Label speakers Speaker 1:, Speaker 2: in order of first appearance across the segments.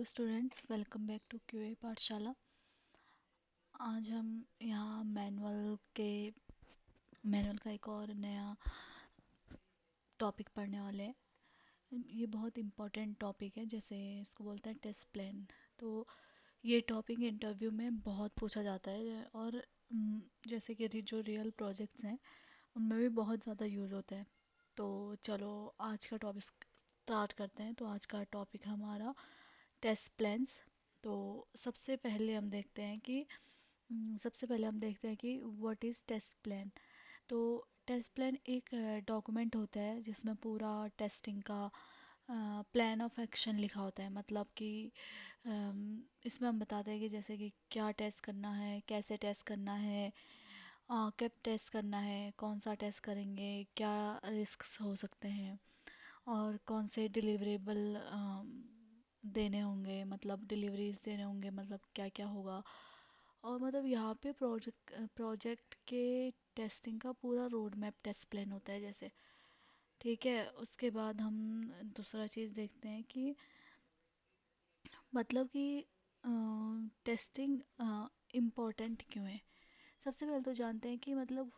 Speaker 1: Hello students, welcome back to QA Pathshala. आज हम यहाँ मैनुअल का एक और नया टॉपिक पढ़ने वाले हैं। ये बहुत इम्पोर्टेंट टॉपिक है, जैसे इसको बोलते हैं टेस्ट प्लान। तो ये टॉपिक इंटरव्यू में बहुत पूछा जाता है और जैसे कि जो रियल प्रोजेक्ट्स हैं उनमें भी बहुत ज़्यादा यूज़ होता है। तो चलो आज का टॉपिक स्टार्ट करते हैं। तो आज का टॉपिक हमारा टेस्ट प्लान्स। तो सबसे पहले हम देखते हैं कि व्हाट इज़ टेस्ट प्लान। तो टेस्ट प्लान एक डॉक्यूमेंट होता है जिसमें पूरा टेस्टिंग का प्लान ऑफ एक्शन लिखा होता है। मतलब कि इसमें हम बताते हैं कि जैसे कि क्या टेस्ट करना है, कैसे टेस्ट करना है, कब टेस्ट करना है, कौन सा टेस्ट करेंगे, क्या रिस्क्स हो सकते हैं और कौन से डिलीवरेबल देने होंगे, मतलब डिलीवरीज देने होंगे, मतलब क्या क्या होगा। और मतलब यहाँ पे प्रोजेक्ट के टेस्टिंग का पूरा रोड मैप टेस्ट प्लान होता है जैसे। ठीक है, उसके बाद हम दूसरा चीज़ देखते हैं कि मतलब कि टेस्टिंग इम्पोर्टेंट क्यों है। सबसे पहले तो जानते हैं कि मतलब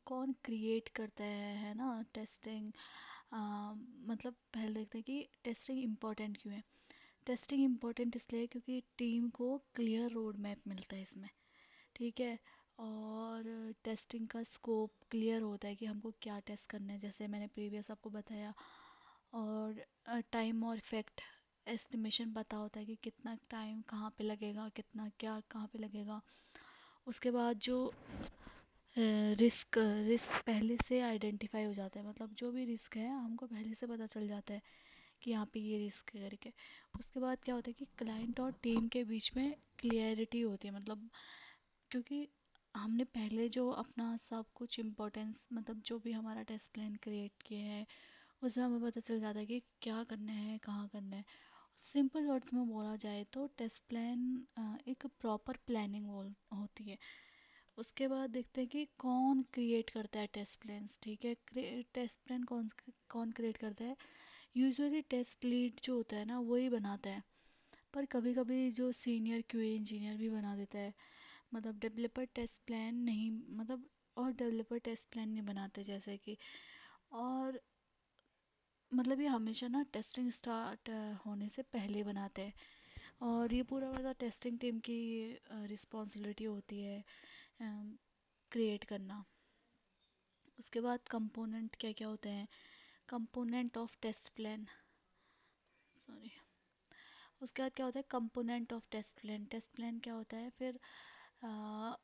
Speaker 1: कौन क्रिएट करता है ना टेस्टिंग। मतलब पहले देखते हैं कि टेस्टिंग इम्पोर्टेंट क्यों है। टेस्टिंग इम्पोर्टेंट इसलिए है क्योंकि टीम को क्लियर रोड मैप मिलता है इसमें। ठीक है, और टेस्टिंग का स्कोप क्लियर होता है कि हमको क्या टेस्ट करना है, जैसे मैंने प्रीवियस आपको बताया। और टाइम और इफेक्ट एस्टिमेशन पता होता है कि कितना टाइम कहाँ पे लगेगा, कितना क्या कहाँ पे लगेगा। उसके बाद जो रिस्क रिस्क पहले से आइडेंटिफाई हो जाता है, मतलब जो भी रिस्क है हमको पहले से पता चल जाता है कि यहाँ पे ये रिस्क है करके। उसके बाद क्या होता है कि क्लाइंट और टीम के बीच में क्लियरिटी होती है, मतलब क्योंकि हमने पहले जो अपना सब कुछ इम्पोर्टेंस, मतलब जो भी हमारा टेस्ट प्लान क्रिएट किए हैं उसमें हमें पता चल जाता है कि क्या करना है, कहाँ करना है। सिंपल वर्ड्स में बोला जाए तो टेस्ट प्लान एक प्रॉपर प्लानिंग होती है। उसके बाद देखते हैं कि कौन क्रिएट करता है टेस्ट प्लान्स। ठीक है, टेस्ट प्लान कौन कौन क्रिएट करता है। यूजुअली टेस्ट लीड जो होता है ना वही बनाता है, पर कभी कभी जो सीनियर क्यूए इंजीनियर भी बना देता है। मतलब डेवलपर टेस्ट प्लान नहीं, मतलब और डेवलपर टेस्ट प्लान नहीं बनाते जैसे कि। और मतलब ये हमेशा ना टेस्टिंग स्टार्ट होने से पहले बनाते हैं, और ये पूरा मतलब टेस्टिंग टीम की रिस्पॉन्सिबिलिटी होती है क्रिएट करना। उसके बाद कंपोनेंट क्या क्या होते हैं, component of test plan, sorry. उसके बाद क्या होता है component of test plan. Test plan क्या होता है फिर, अ,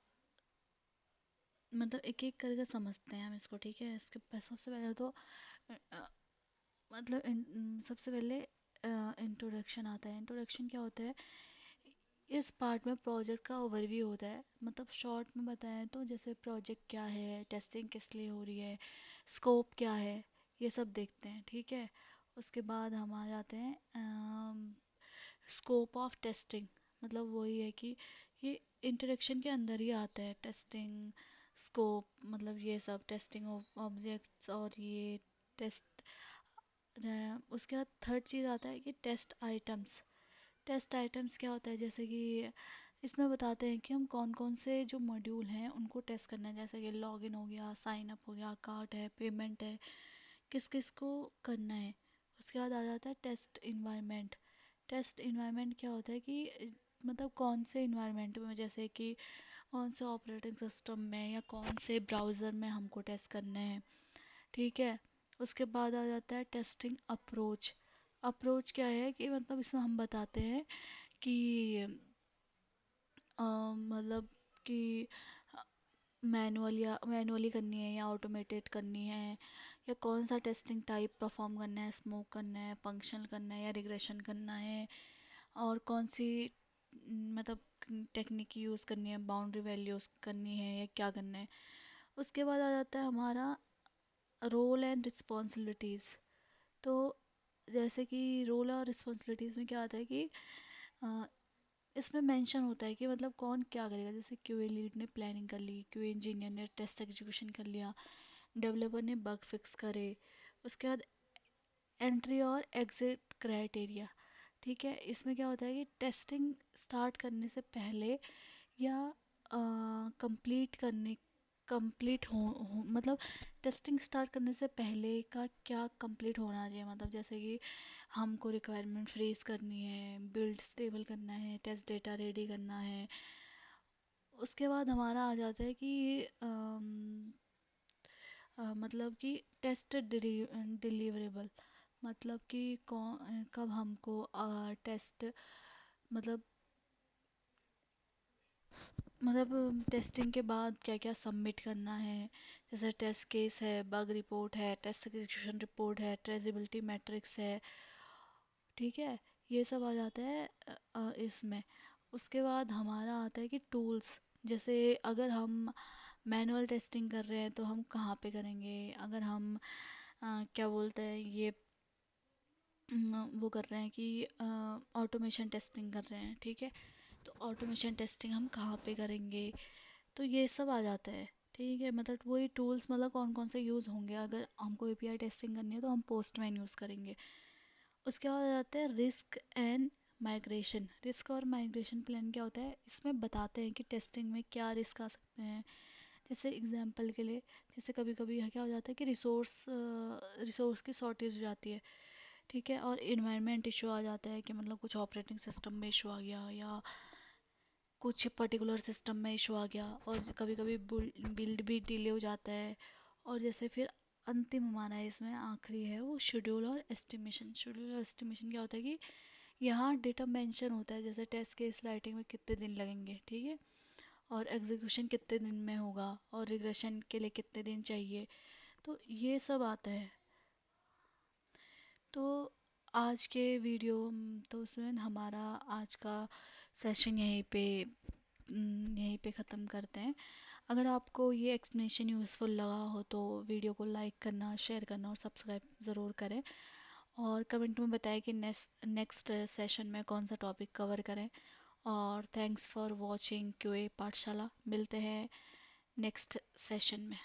Speaker 1: मतलब एक एक करके समझते हैं हम इसको। ठीक है, इसके सबसे पहले तो अ, मतलब सबसे पहले इंट्रोडक्शन आता है। इंट्रोडक्शन क्या होता है, इस पार्ट में प्रोजेक्ट का ओवरव्यू होता है। मतलब शॉर्ट में बताएं तो जैसे प्रोजेक्ट क्या है, टेस्टिंग किस लिए हो रही है, स्कोप क्या है, ये सब देखते हैं। ठीक है, उसके बाद हम आ जाते हैं स्कोप ऑफ टेस्टिंग। मतलब वही है कि ये इंट्रोडक्शन के अंदर ही आता है टेस्टिंग स्कोप, मतलब ये सब टेस्टिंग ऑब्जेक्ट्स और ये टेस्ट। उसके बाद थर्ड चीज़ आता है कि टेस्ट आइटम्स। टेस्ट आइटम्स क्या होता है, जैसे कि इसमें बताते हैं कि हम कौन कौन से जो मॉड्यूल हैं उनको टेस्ट करना है, जैसे कि लॉगिन हो गया, साइन अप हो गया, कार्ड है, पेमेंट है, किस किस को करना है। उसके बाद आ जाता है टेस्ट इन्वायरमेंट। टेस्ट इन्वायरमेंट क्या होता है कि मतलब कौन से इन्वायरमेंट में, जैसे कि कौन से ऑपरेटिंग सिस्टम में या कौन से ब्राउज़र में हमको टेस्ट करना है। ठीक है, उसके बाद आ जाता है टेस्टिंग अप्रोच। अप्रोच क्या है कि मतलब इसमें हम बताते हैं कि मतलब कि मैनुअली करनी है या ऑटोमेटेड करनी है, या कौन सा टेस्टिंग टाइप परफॉर्म करना है, स्मोक करना है, फंक्शनल करना है या रिग्रेशन करना है, और कौन सी मतलब टेक्निक यूज़ करनी है, बाउंड्री वैल्यूज़ करनी है या क्या करना है। उसके बाद आ जाता है हमारा रोल एंड रिस्पॉन्सिबिलिटीज़। तो जैसे कि रोल और रिस्पॉन्सिबिलिटीज़ में क्या आता है कि अ, इसमें मेंशन होता है कि मतलब कौन क्या करेगा। जैसे क्यूए लीड ने प्लानिंग कर ली, क्यूए इंजीनियर ने टेस्ट एग्जीक्यूशन कर लिया, डेवलपर ने बग फिक्स करे। उसके बाद एंट्री और एग्जिट क्राइटेरिया। ठीक है, इसमें क्या होता है कि टेस्टिंग स्टार्ट करने से पहले या कंप्लीट मतलब टेस्टिंग स्टार्ट करने से पहले का क्या कंप्लीट होना चाहिए, मतलब जैसे कि हमको रिक्वायरमेंट फ्रीज करनी है, बिल्ड स्टेबल करना है, टेस्ट डेटा रेडी करना है। उसके बाद हमारा आ जाता है कि मतलब कि टेस्ट डिलीवरेबल, मतलब कि कौन कब हमको टेस्ट मतलब टेस्टिंग के बाद क्या क्या सबमिट करना है। जैसे टेस्ट केस है, बग रिपोर्ट है, टेस्ट एग्जीक्यूशन रिपोर्ट है, ट्रेसेबिलिटी मैट्रिक्स है। ठीक है, ये सब आ जाता है इसमें। उसके बाद हमारा आता है कि टूल्स, जैसे अगर हम मैनुअल टेस्टिंग कर रहे हैं तो हम कहाँ पे करेंगे, अगर हम क्या बोलते हैं ये वो कर रहे हैं कि ऑटोमेशन टेस्टिंग कर रहे हैं, ठीक है, तो ऑटोमेशन टेस्टिंग हम कहाँ पे करेंगे, तो ये सब आ जाता है। ठीक है, मतलब वही टूल्स, मतलब कौन कौन से यूज़ होंगे। अगर हमको एपीआई टेस्टिंग करनी है तो हम पोस्टमैन यूज़ करेंगे। उसके बाद आ जाते हैं रिस्क एंड माइग्रेशन। रिस्क और माइग्रेशन प्लान क्या होता है, इसमें बताते हैं कि टेस्टिंग में क्या रिस्क आ सकते हैं। जैसे एग्जांपल के लिए, जैसे कभी कभी क्या हो जाता है कि रिसोर्स की शॉर्टेज हो जाती है, ठीक है, और इन्वायरमेंट इशू आ जाता है कि मतलब कुछ ऑपरेटिंग सिस्टम में इशू आ गया या कुछ पर्टिकुलर सिस्टम में इशू आ गया, और कभी कभी बिल्ड भी डिले हो जाता है। और जैसे फिर अंतिम हमारा है इसमें आखिरी है वो शेड्यूल और एस्टिमेशन। शेड्यूल और एस्टिमेशन क्या होता है कि यहाँ डेटा मेंशन होता है, जैसे टेस्ट केस राइटिंग में कितने दिन लगेंगे, ठीक है, और एग्जीक्यूशन कितने दिन में होगा, और रिग्रेशन के लिए कितने दिन चाहिए, तो ये सब आता है। तो आज के वीडियो तो उसमें हमारा आज का सेशन यहीं पे ख़त्म करते हैं। अगर आपको ये एक्सप्लेनेशन यूज़फुल लगा हो तो वीडियो को लाइक करना, शेयर करना और सब्सक्राइब ज़रूर करें। और कमेंट में बताएं कि नेक्स्ट सेशन में कौन सा टॉपिक कवर करें। और थैंक्स फॉर वॉचिंग क्यूए पाठशाला। मिलते हैं नेक्स्ट सेशन में।